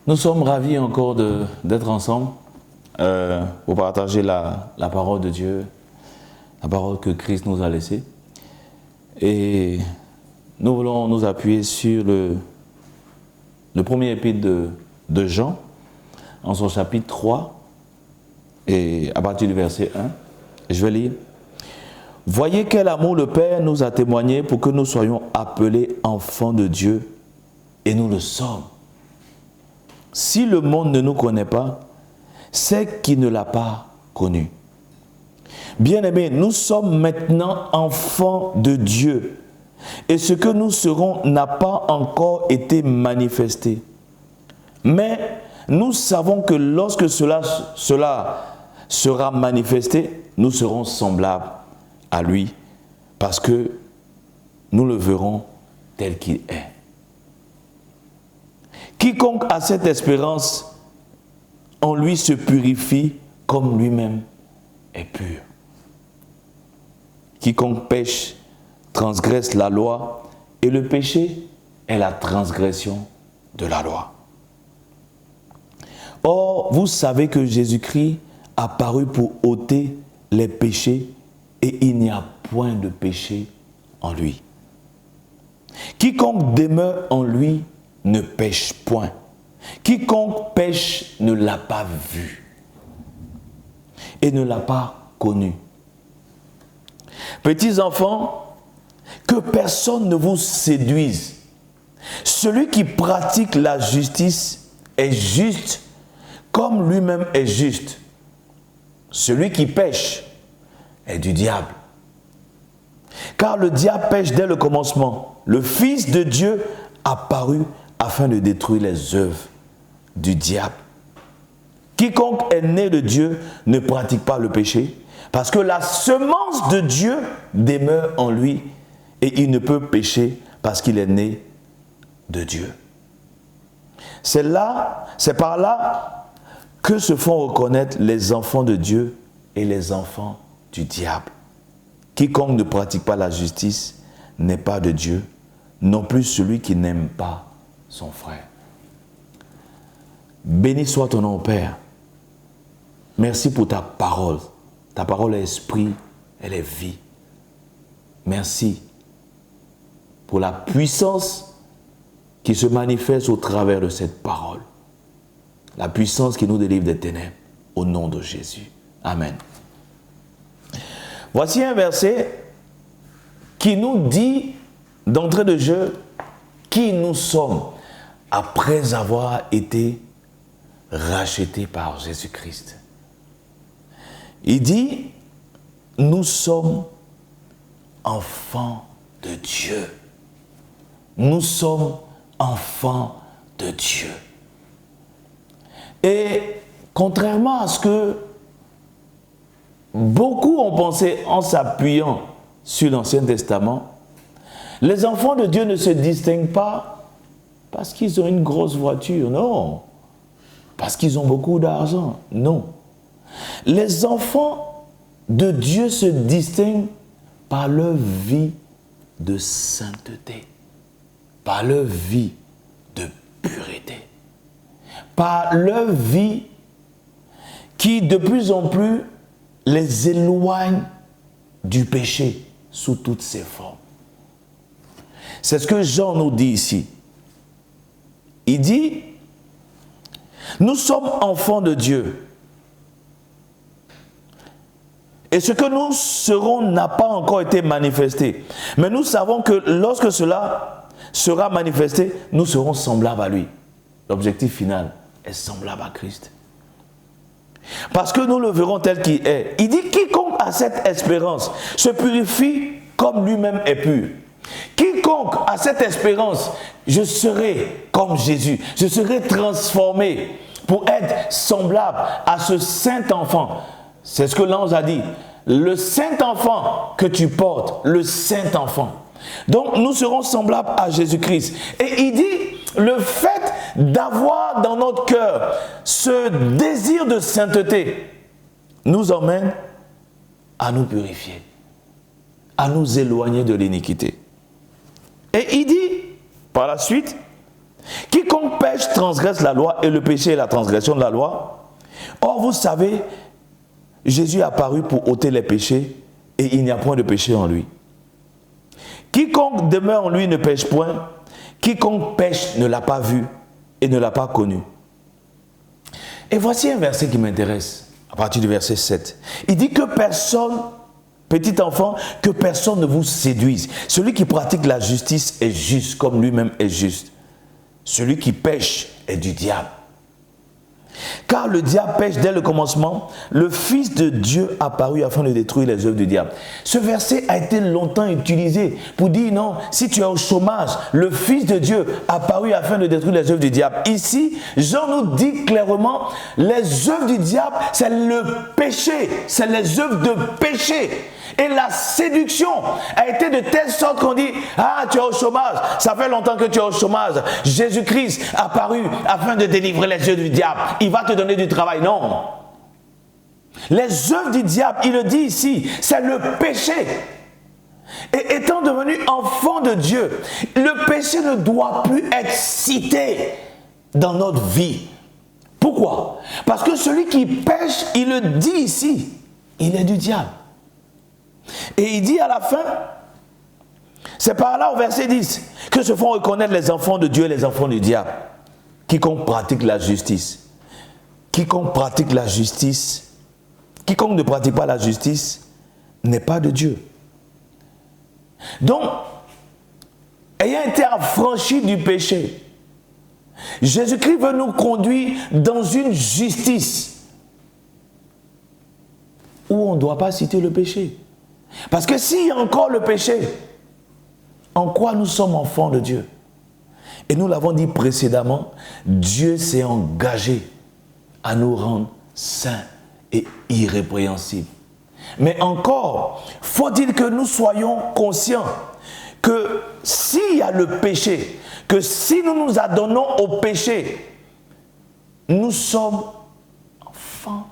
Nous sommes ravis encore d'être ensemble pour partager la parole de Dieu, la parole que Christ nous a laissée. Et nous voulons nous appuyer sur le premier épître de Jean, en son chapitre 3, et à partir du verset 1. Je vais lire. « Voyez quel amour le Père nous a témoigné pour que nous soyons appelés enfants de Dieu, et nous le sommes. Si le monde ne nous connaît pas, c'est qu'il ne l'a pas connu. Bien-aimés, nous sommes maintenant enfants de Dieu, et ce que nous serons n'a pas encore été manifesté. Mais nous savons que lorsque cela sera manifesté, nous serons semblables à lui, parce que nous le verrons tel qu'il est. Quiconque a cette espérance en lui se purifie comme lui-même est pur. Quiconque pêche transgresse la loi, et le péché est la transgression de la loi. Or, vous savez que Jésus-Christ a paru pour ôter les péchés, et il n'y a point de péché en lui. Quiconque demeure en lui ne pêche point. Quiconque pêche ne l'a pas vu et ne l'a pas connu. Petits enfants, que personne ne vous séduise. Celui qui pratique la justice est juste comme lui-même est juste. Celui qui pêche est du diable. Car le diable pêche dès le commencement. Le Fils de Dieu apparut afin de détruire les œuvres du diable. Quiconque est né de Dieu ne pratique pas le péché, parce que la semence de Dieu demeure en lui, et il ne peut pécher parce qu'il est né de Dieu. C'est par là que se font reconnaître les enfants de Dieu et les enfants du diable. Quiconque ne pratique pas la justice n'est pas de Dieu, non plus celui qui n'aime pas son frère. Béni soit ton nom, Père. Merci pour ta parole. Ta parole est esprit, elle est vie. Merci pour la puissance qui se manifeste au travers de cette parole. La puissance qui nous délivre des ténèbres, au nom de Jésus. Amen. Voici un verset qui nous dit, d'entrée de jeu, qui nous sommes après avoir été rachetés par Jésus-Christ. Il dit, nous sommes enfants de Dieu. Nous sommes enfants de Dieu. Et contrairement à ce que beaucoup ont pensé en s'appuyant sur l'Ancien Testament, les enfants de Dieu ne se distinguent pas parce qu'ils ont une grosse voiture, non. Parce qu'ils ont beaucoup d'argent, non. Les enfants de Dieu se distinguent par leur vie de sainteté, par leur vie de pureté, par leur vie qui de plus en plus les éloigne du péché sous toutes ses formes. C'est ce que Jean nous dit ici. Il dit, nous sommes enfants de Dieu. Et ce que nous serons n'a pas encore été manifesté. Mais nous savons que lorsque cela sera manifesté, nous serons semblables à lui. L'objectif final est semblable à Christ. Parce que nous le verrons tel qu'il est. Il dit, quiconque a cette espérance se purifie comme lui-même est pur. Quiconque a cette espérance, je serai comme Jésus. Je serai transformé pour être semblable à ce saint enfant. C'est ce que l'ange a dit. Le saint enfant que tu portes, le saint enfant. Donc nous serons semblables à Jésus-Christ. Et il dit, le fait d'avoir dans notre cœur ce désir de sainteté nous emmène à nous purifier, à nous éloigner de l'iniquité. Et il dit, par la suite, Quiconque pêche transgresse la loi, et le péché est la transgression de la loi. Or, vous savez, Jésus est apparu pour ôter les péchés, et il n'y a point de péché en lui. Quiconque demeure en lui ne pêche point, quiconque pêche ne l'a pas vu et ne l'a pas connu. Et voici un verset qui m'intéresse, à partir du verset 7. Il dit que personne, petit enfant, que personne ne vous séduise. Celui qui pratique la justice est juste, comme lui-même est juste. Celui qui pêche est du diable. Car le diable pêche dès le commencement, le Fils de Dieu apparut afin de détruire les œuvres du diable. Ce verset a été longtemps utilisé pour dire non, si tu es au chômage, le Fils de Dieu apparut afin de détruire les œuvres du diable. Ici, Jean nous dit clairement, les œuvres du diable, c'est le péché, c'est les œuvres de péché. Et la séduction a été de telle sorte qu'on dit, ah, tu es au chômage, ça fait longtemps que tu es au chômage. Jésus-Christ apparu afin de délivrer les œuvres du diable. Il va te donner du travail. Non. Les œuvres du diable, il le dit ici, c'est le péché. Et étant devenu enfant de Dieu, le péché ne doit plus être cité dans notre vie. Pourquoi? Parce que celui qui pêche, il le dit ici, il est du diable. Et il dit à la fin, c'est par là au verset 10, que se font reconnaître les enfants de Dieu et les enfants du diable. Quiconque pratique la justice. Quiconque pratique la justice, quiconque ne pratique pas la justice, n'est pas de Dieu. Donc, ayant été affranchi du péché, Jésus-Christ veut nous conduire dans une justice où on ne doit pas citer le péché. Parce que s'il y a encore le péché, en quoi nous sommes enfants de Dieu? Et nous l'avons dit précédemment, Dieu s'est engagé à nous rendre saints et irrépréhensibles. Mais encore, faut-il que nous soyons conscients que s'il y a le péché, que si nous nous adonnons au péché, nous sommes enfants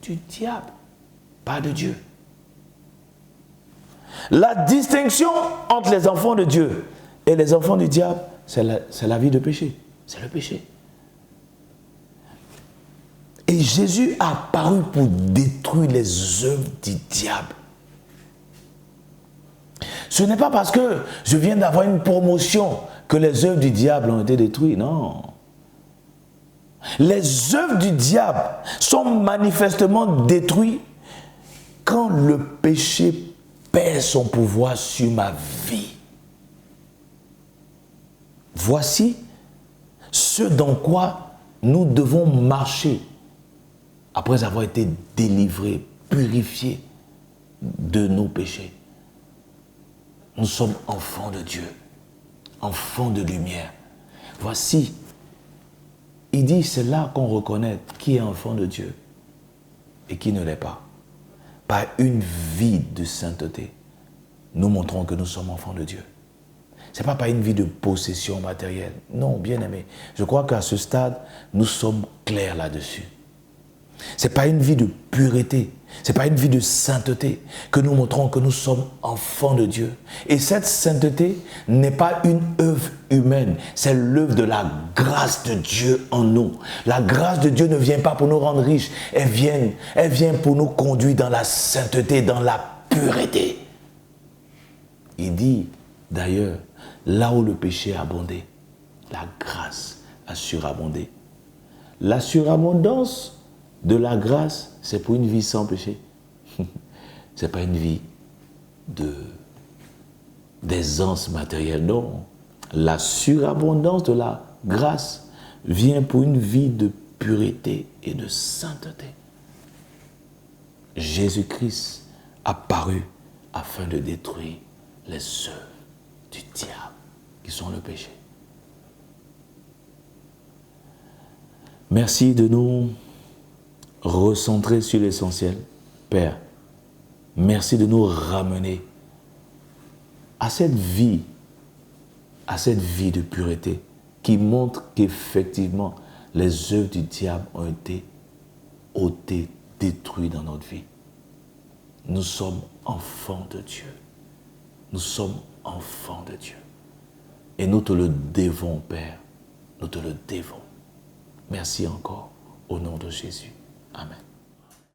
du diable, pas de Dieu. La distinction entre les enfants de Dieu et les enfants du diable, c'est la vie de péché. C'est le péché. Et Jésus a apparu pour détruire les œuvres du diable. Ce n'est pas parce que je viens d'avoir une promotion que les œuvres du diable ont été détruites, non. Les œuvres du diable sont manifestement détruites quand le péché perd son pouvoir sur ma vie. Voici ce dans quoi nous devons marcher après avoir été délivrés, purifiés de nos péchés. Nous sommes enfants de Dieu, enfants de lumière. Voici, il dit, c'est là qu'on reconnaît qui est enfant de Dieu et qui ne l'est pas. Par une vie de sainteté, nous montrons que nous sommes enfants de Dieu. Ce n'est pas par une vie de possession matérielle. Non, bien aimé. Je crois qu'à ce stade, nous sommes clairs là-dessus. Ce n'est pas une vie de pureté, ce n'est pas une vie de sainteté que nous montrons que nous sommes enfants de Dieu. Et cette sainteté n'est pas une œuvre humaine, c'est l'œuvre de la grâce de Dieu en nous. La grâce de Dieu ne vient pas pour nous rendre riches, elle vient pour nous conduire dans la sainteté, dans la pureté. Il dit d'ailleurs, là où le péché a abondé, la grâce a surabondé. La surabondance de la grâce, c'est pour une vie sans péché. Ce n'est pas une vie d'aisance matérielle, non. La surabondance de la grâce vient pour une vie de pureté et de sainteté. Jésus-Christ apparut afin de détruire les œuvres du diable, qui sont le péché. Merci de nous recentrer sur l'essentiel. Père, merci de nous ramener à cette vie de pureté qui montre qu'effectivement les œuvres du diable ont été ôtées, détruites dans notre vie. Nous sommes enfants de Dieu. Nous sommes enfants de Dieu. Et nous te le devons, Père, nous te le devons. Merci encore, au nom de Jésus. Amen.